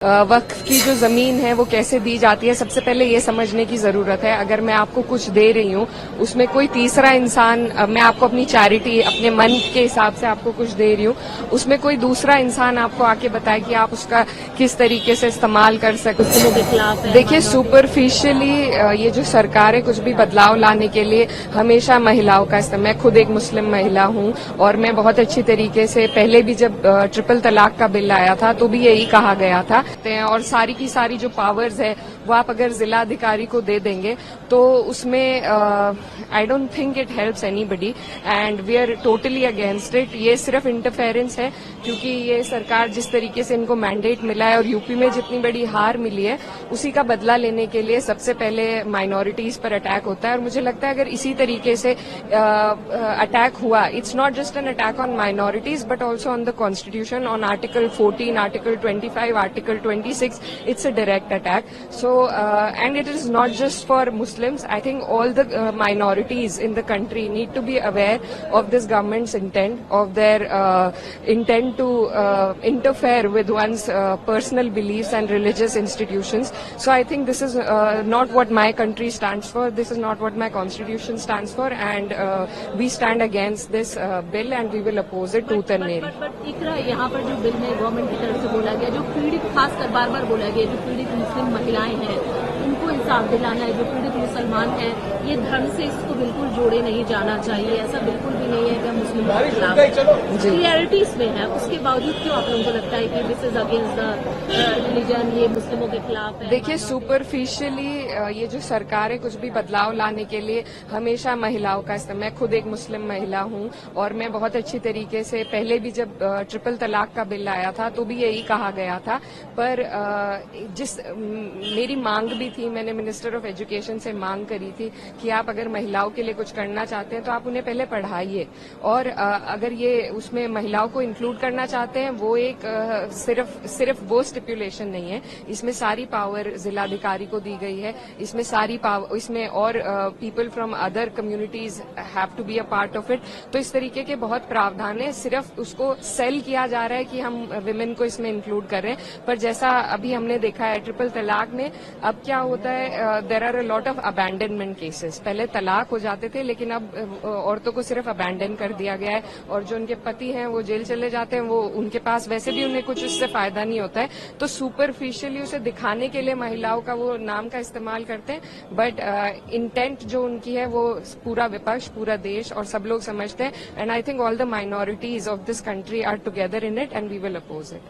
वक्फ की जो जमीन है वो कैसे दी जाती है, सबसे पहले ये समझने की जरूरत है। अगर मैं आपको कुछ दे रही हूँ, उसमें कोई तीसरा इंसान, मैं आपको अपनी चैरिटी, अपने मन के हिसाब से आपको कुछ दे रही हूँ, उसमें कोई दूसरा इंसान आपको आके बताए कि आप उसका किस तरीके से इस्तेमाल कर सकते हैं। देखिए, सुपरफिशियली ये जो सरकार है कुछ भी बदलाव लाने के लिए हमेशा महिलाओं का इस्तेमाल, मैं खुद एक मुस्लिम महिला हूँ और मैं बहुत अच्छी तरीके से, पहले भी जब ट्रिपल तलाक का बिल आया था तो भी यही कहा गया था। और सारी की सारी जो पावर्स है वो आप अगर जिला अधिकारी को दे देंगे तो उसमें I don't think it helps anybody and we are totally against it. ये सिर्फ इंटरफेरेंस है, क्योंकि ये सरकार जिस तरीके से इनको मैंडेट मिला है और यूपी में जितनी बड़ी हार मिली है उसी का बदला लेने के लिए सबसे पहले माइनॉरिटीज पर अटैक होता है। और मुझे लगता है अगर इसी तरीके से अटैक हुआ, it's not just an attack on minorities but also on the constitution, on article 14, article 25, article 26, it's a direct attack. So, and it is not just for Muslims. I think all the minorities in the country need to be aware of this government's intent, of their intent to interfere with one's personal beliefs and religious institutions. So I think this is not what my country stands for. This is not what my constitution stands for, and we stand against this bill and we will oppose it tooth and nail. But इकरा यहाँ पर जो bill में government की तरफ से बोला गया, जो पीड़ित, खासकर बार बार बोला गया, जो पीड़ित मुस्लिम महिलाएं हैं उनको इंसाफ दिलाना है, जो पीड़ित मुसलमान हैं, ये धर्म से इसको बिल्कुल जोड़े नहीं जाना चाहिए। ऐसा बिल्कुल भी नहीं है कि मुस्लिमों के खिलाफ क्लियरिटी इसमें है, उसके बावजूद क्यों आप लोगों को लगता है कि this is against the religion, ये मुस्लिमों के खिलाफ है? देखिए, सुपरफिशियली ये जो सरकार है कुछ भी बदलाव लाने के लिए हमेशा महिलाओं का इस्तेमाल, मैं खुद एक मुस्लिम महिला हूँ और मैं बहुत अच्छी तरीके से, पहले भी जब ट्रिपल तलाक का बिल आया था तो भी यही कहा गया था। पर मेरी मांग भी थी, मैंने मिनिस्टर ऑफ एजुकेशन से मांग करी थी कि आप अगर महिलाओं के लिए कुछ करना चाहते हैं तो आप उन्हें पहले पढ़ाइए, और अगर ये उसमें महिलाओं को इंक्लूड करना चाहते हैं, वो एक सिर्फ वो स्टिपुलेशन नहीं है, इसमें सारी पावर जिलाधिकारी को दी गई है, इसमें सारी पावर, इसमें और people from other communities have to be a part of it. तो इस तरीके के बहुत प्रावधान है, सिर्फ उसको सेल किया जा रहा है कि हम विमेन को इसमें इंक्लूड कर रहे हैं। पर जैसा अभी हमने देखा है ट्रिपल तलाक में, अब क्या होता है, there are a lot of abandonment cases. पहले तलाक हो जाते थे लेकिन अब औरतों को सिर्फ अबैंडन कर दिया गया है, और जो उनके पति हैं वो जेल चले जाते हैं, वो उनके पास वैसे भी उन्हें कुछ उससे फायदा नहीं होता है। तो सुपरफिशियली उसे दिखाने के लिए महिलाओं का वो नाम का इस्तेमाल करते हैं, बट इंटेंट जो उनकी है वो पूरा विपक्ष, पूरा देश और सब लोग समझते हैं। And I think all the minorities of this country are together in it and we will oppose it.